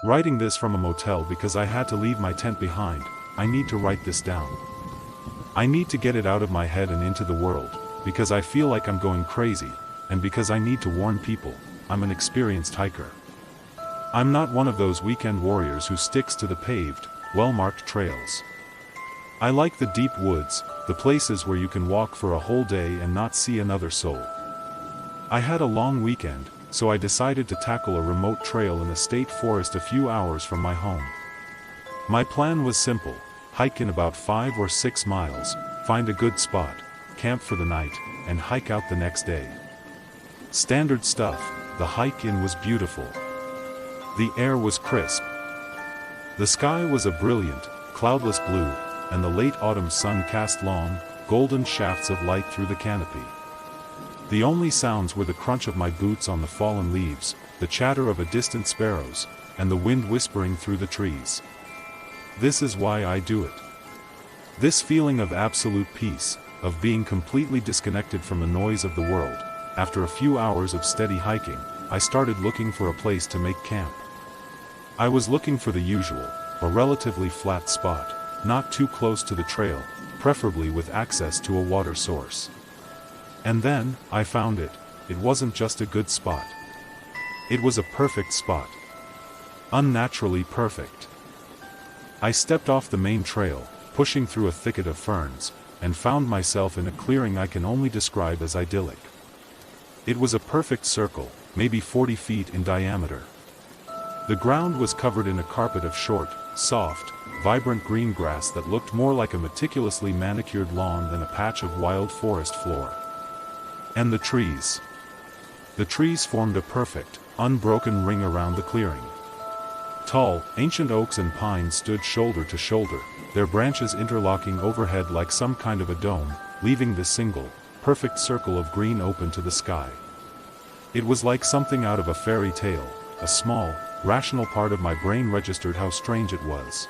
Writing this from a motel because I had to leave my tent behind. I need to write this down. I need to get it out of my head and into the world, because I feel like I'm going crazy, and because I need to warn people, I'm an experienced hiker. I'm not one of those weekend warriors who sticks to the paved, well-marked trails. I like the deep woods, the places where you can walk for a whole day and not see another soul. I had a long weekend, so I decided to tackle a remote trail in a state forest a few hours from my home. My plan was simple: hike in about 5 or 6 miles, find a good spot, camp for the night, and hike out the next day. Standard stuff. The hike in was beautiful. The air was crisp. The sky was a brilliant, cloudless blue, and the late autumn sun cast long, golden shafts of light through the canopy. The only sounds were the crunch of my boots on the fallen leaves, the chatter of a distant sparrows, and the wind whispering through the trees. This is why I do it. This feeling of absolute peace, of being completely disconnected from the noise of the world. After a few hours of steady hiking, I started looking for a place to make camp. I was looking for the usual, a relatively flat spot, not too close to the trail, preferably with access to a water source. And then, I found it. It wasn't just a good spot. It was a perfect spot. Unnaturally perfect. I stepped off the main trail, pushing through a thicket of ferns, and found myself in a clearing I can only describe as idyllic. It was a perfect circle, maybe 40 feet in diameter. The ground was covered in a carpet of short, soft, vibrant green grass that looked more like a meticulously manicured lawn than a patch of wild forest floor. And the trees. The trees formed a perfect, unbroken ring around the clearing. Tall, ancient oaks and pines stood shoulder to shoulder, their branches interlocking overhead like some kind of a dome, leaving this single, perfect circle of green open to the sky. It was like something out of a fairy tale. A small, rational part of my brain registered how strange it was.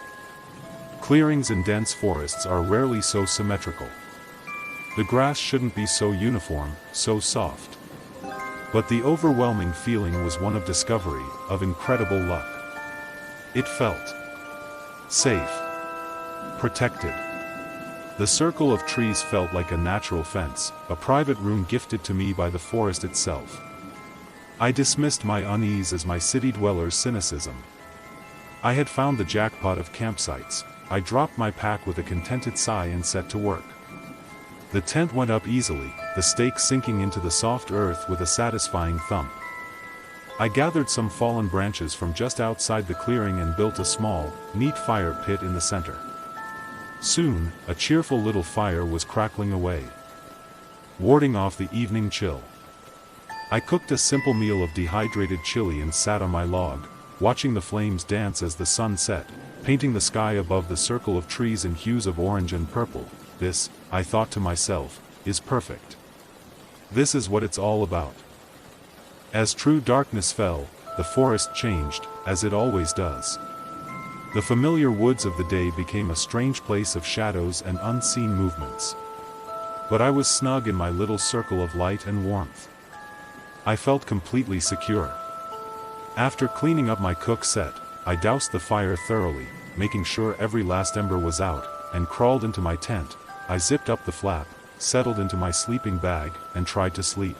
Clearings in dense forests are rarely so symmetrical. The grass shouldn't be so uniform, so soft. But the overwhelming feeling was one of discovery, of incredible luck. It felt safe, protected. The circle of trees felt like a natural fence, a private room gifted to me by the forest itself. I dismissed my unease as my city dweller's cynicism. I had found the jackpot of campsites. I dropped my pack with a contented sigh and set to work. The tent went up easily, the stakes sinking into the soft earth with a satisfying thump. I gathered some fallen branches from just outside the clearing and built a small, neat fire pit in the center. Soon, a cheerful little fire was crackling away, warding off the evening chill. I cooked a simple meal of dehydrated chili and sat on my log, watching the flames dance as the sun set, painting the sky above the circle of trees in hues of orange and purple. This, I thought to myself, is perfect. This is what it's all about. As true darkness fell, the forest changed, as it always does. The familiar woods of the day became a strange place of shadows and unseen movements. But I was snug in my little circle of light and warmth. I felt completely secure. After cleaning up my cook set, I doused the fire thoroughly, making sure every last ember was out, and crawled into my tent. I zipped up the flap, settled into my sleeping bag, and tried to sleep.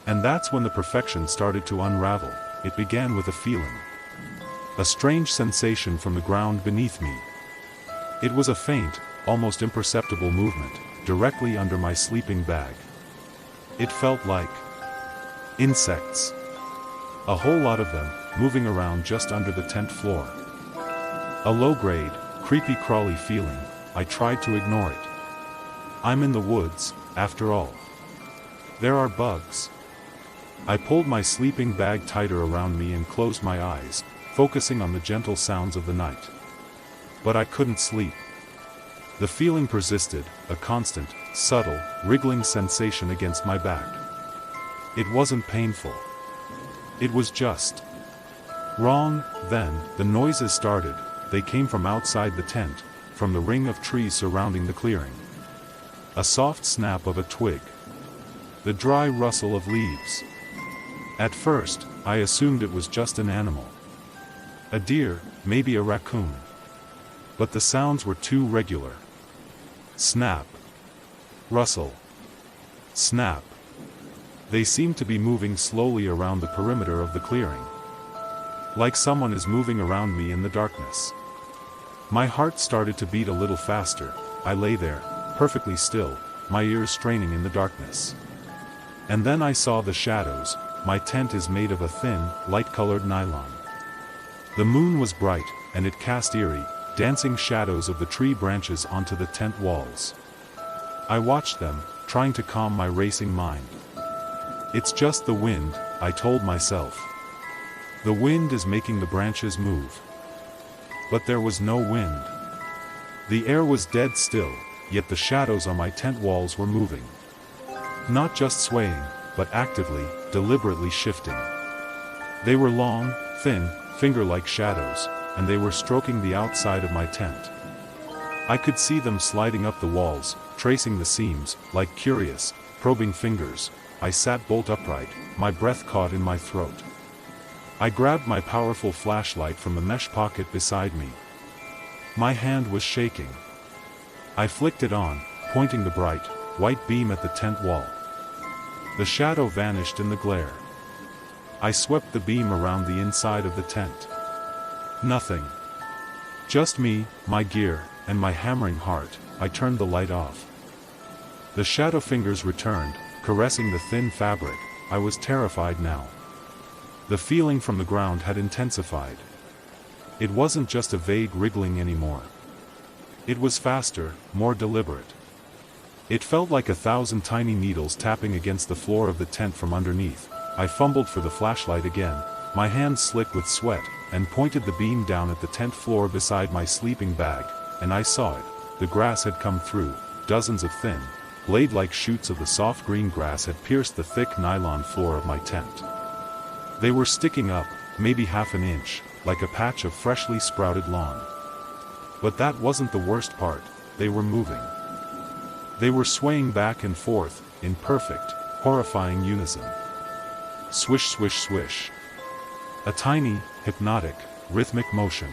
And that's when the perfection started to unravel. It began with a feeling. A strange sensation from the ground beneath me. It was a faint, almost imperceptible movement, directly under my sleeping bag. It felt like insects. A whole lot of them, moving around just under the tent floor. A low-grade, creepy crawly feeling. I tried to ignore it. I'm in the woods, after all. There are bugs. I pulled my sleeping bag tighter around me and closed my eyes, focusing on the gentle sounds of the night. But I couldn't sleep. The feeling persisted, a constant, subtle, wriggling sensation against my back. It wasn't painful. It was just wrong. Then, the noises started, they came from outside the tent, from the ring of trees surrounding the clearing. A soft snap of a twig. The dry rustle of leaves. At first, I assumed it was just an animal. A deer, maybe a raccoon. But the sounds were too regular. Snap. Rustle. Snap. They seemed to be moving slowly around the perimeter of the clearing. Like someone is moving around me in the darkness. My heart started to beat a little faster. I lay there, perfectly still, my ears straining in the darkness. And then I saw the shadows. My tent is made of a thin, light-colored nylon. The moon was bright, and it cast eerie, dancing shadows of the tree branches onto the tent walls. I watched them, trying to calm my racing mind. It's just the wind, I told myself. The wind is making the branches move. But there was no wind. The air was dead still, yet the shadows on my tent walls were moving. Not just swaying, but actively, deliberately shifting. They were long, thin, finger-like shadows, and they were stroking the outside of my tent. I could see them sliding up the walls, tracing the seams, like curious, probing fingers. I sat bolt upright, my breath caught in my throat. I grabbed my powerful flashlight from the mesh pocket beside me. My hand was shaking. I flicked it on, pointing the bright, white beam at the tent wall. The shadow vanished in the glare. I swept the beam around the inside of the tent. Nothing. Just me, my gear, and my hammering heart. I turned the light off. The shadow fingers returned, caressing the thin fabric. I was terrified now. The feeling from the ground had intensified. It wasn't just a vague wriggling anymore. It was faster, more deliberate. It felt like 1,000 tiny needles tapping against the floor of the tent from underneath. I fumbled for the flashlight again, my hands slick with sweat, and pointed the beam down at the tent floor beside my sleeping bag, and I saw it. The grass had come through. Dozens of thin, blade-like shoots of the soft green grass had pierced the thick nylon floor of my tent. They were sticking up, maybe half an inch, like a patch of freshly sprouted lawn. But that wasn't the worst part. They were moving. They were swaying back and forth, in perfect, horrifying unison. Swish, swish, swish. A tiny, hypnotic, rhythmic motion.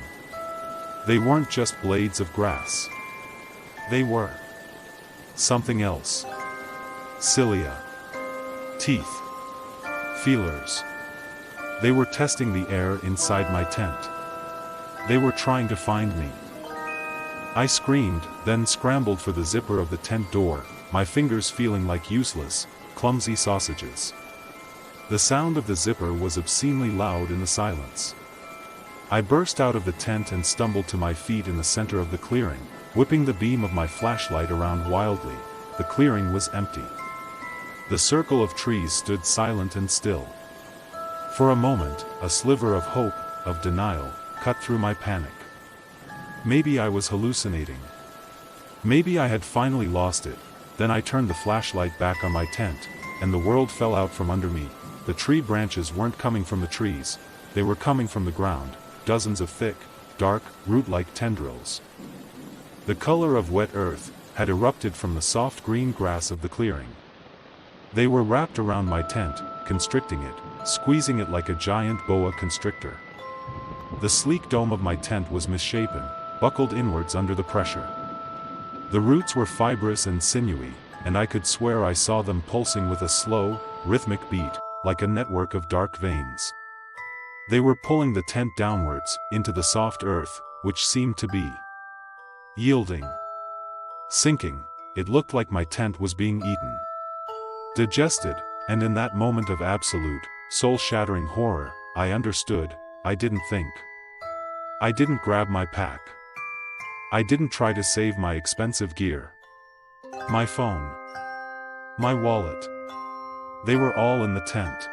They weren't just blades of grass. They were something else. Cilia. Teeth. Feelers. They were testing the air inside my tent. They were trying to find me. I screamed, then scrambled for the zipper of the tent door, my fingers feeling like useless, clumsy sausages. The sound of the zipper was obscenely loud in the silence. I burst out of the tent and stumbled to my feet in the center of the clearing, whipping the beam of my flashlight around wildly. The clearing was empty. The circle of trees stood silent and still. For a moment, a sliver of hope, of denial, cut through my panic. Maybe I was hallucinating. Maybe I had finally lost it. Then I turned the flashlight back on my tent, and the world fell out from under me. The tree branches weren't coming from the trees, they were coming from the ground, dozens of thick, dark, root-like tendrils. The color of wet earth had erupted from the soft green grass of the clearing. They were wrapped around my tent, constricting it, squeezing it like a giant boa constrictor. The sleek dome of my tent was misshapen, buckled inwards under the pressure. The roots were fibrous and sinewy, and I could swear I saw them pulsing with a slow, rhythmic beat, like a network of dark veins. They were pulling the tent downwards, into the soft earth, which seemed to be yielding. Sinking. It looked like my tent was being eaten. Digested, and in that moment of absolute, soul-shattering horror, I understood. I didn't think. I didn't grab my pack. I didn't try to save my expensive gear. My phone. My wallet. They were all in the tent.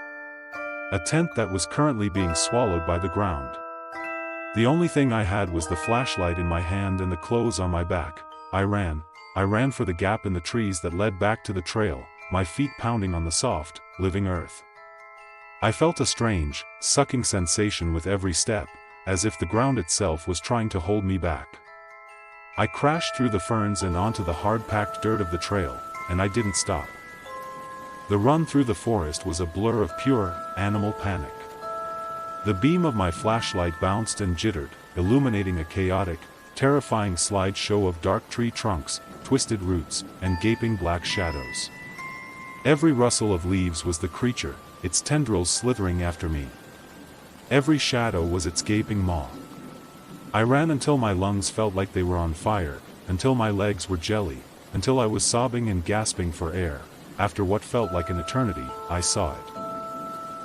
A tent that was currently being swallowed by the ground. The only thing I had was the flashlight in my hand and the clothes on my back. I ran for the gap in the trees that led back to the trail, my feet pounding on the soft, living earth. I felt a strange, sucking sensation with every step, as if the ground itself was trying to hold me back. I crashed through the ferns and onto the hard-packed dirt of the trail, and I didn't stop. The run through the forest was a blur of pure, animal panic. The beam of my flashlight bounced and jittered, illuminating a chaotic, terrifying slideshow of dark tree trunks, twisted roots, and gaping black shadows. Every rustle of leaves was the creature, its tendrils slithering after me. Every shadow was its gaping maw. I ran until my lungs felt like they were on fire, until my legs were jelly, until I was sobbing and gasping for air. After what felt like an eternity, I saw it.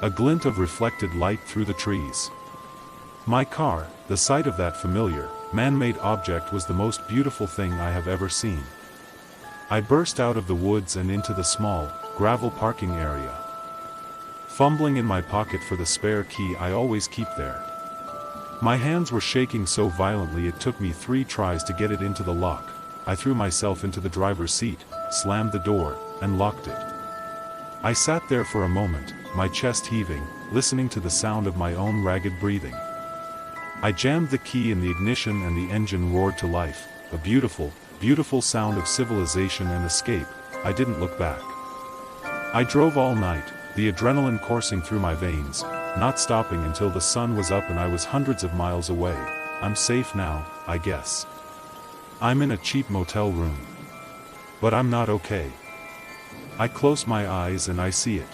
A glint of reflected light through the trees. My car, the sight of that familiar, man-made object was the most beautiful thing I have ever seen. I burst out of the woods and into the small, gravel parking area. Fumbling in my pocket for the spare key I always keep there. My hands were shaking so violently it took me 3 tries to get it into the lock. I threw myself into the driver's seat, slammed the door, and locked it. I sat there for a moment, my chest heaving, listening to the sound of my own ragged breathing. I jammed the key in the ignition and the engine roared to life, a beautiful, beautiful sound of civilization and escape. I didn't look back. I drove all night, the adrenaline coursing through my veins, not stopping until the sun was up and I was hundreds of miles away. I'm safe now, I guess. I'm in a cheap motel room. But I'm not okay. I close my eyes and I see it.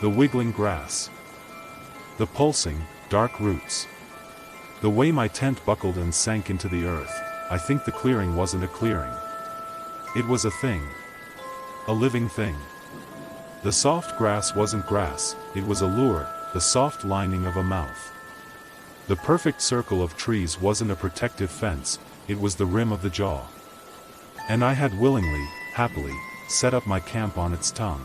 The wiggling grass. The pulsing, dark roots. The way my tent buckled and sank into the earth. I think the clearing wasn't a clearing. It was a thing. A living thing. The soft grass wasn't grass, it was a lure, the soft lining of a mouth. The perfect circle of trees wasn't a protective fence, it was the rim of the jaw. And I had willingly, happily, set up my camp on its tongue.